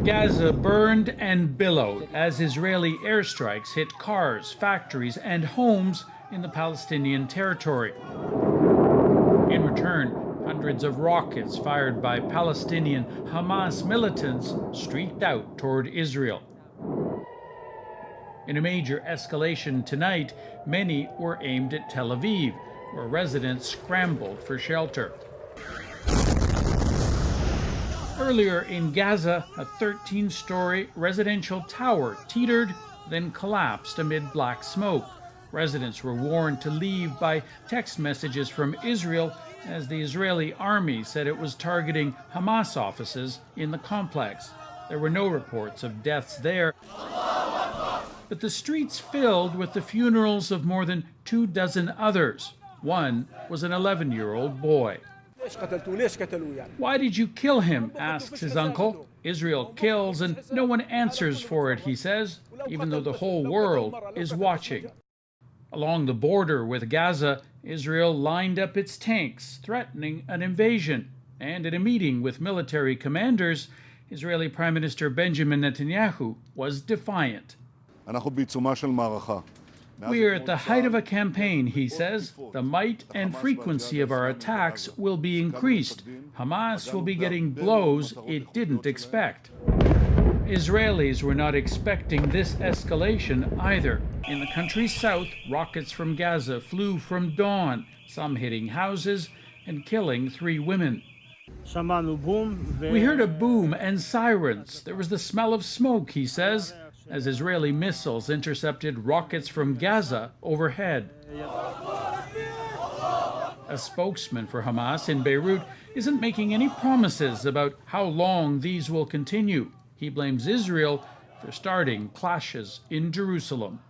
Gaza burned and billowed as Israeli airstrikes hit cars, factories, and homes in the Palestinian territory. In return, hundreds of rockets fired by Palestinian Hamas militants streaked out toward Israel. In a major escalation tonight, many were aimed at Tel Aviv, where residents scrambled for shelter. Earlier in Gaza, a 13-story residential tower teetered, then collapsed amid black smoke. Residents were warned to leave by text messages from Israel as the Israeli army said it was targeting Hamas offices in the complex. There were no reports of deaths there, but the streets filled with the funerals of more than 24 others. One was an 11-year-old boy. Why did you kill him? Asks his uncle. Israel kills and no one answers for it, he says, even though the whole world is watching. Along the border with Gaza, Israel lined up its tanks, threatening an invasion. And in a meeting with military commanders, Israeli Prime Minister Benjamin Netanyahu was defiant. We are at the height of a campaign, he says. The might and frequency of our attacks will be increased. Hamas will be getting blows it didn't expect. Israelis were not expecting this escalation either. In the country's south, rockets from Gaza flew from dawn, some hitting houses and killing 3 women. We heard a boom and sirens. There was the smell of smoke, he says, as Israeli missiles intercepted rockets from Gaza overhead. A spokesman for Hamas in Beirut isn't making any promises about how long these will continue. He blames Israel for starting clashes in Jerusalem.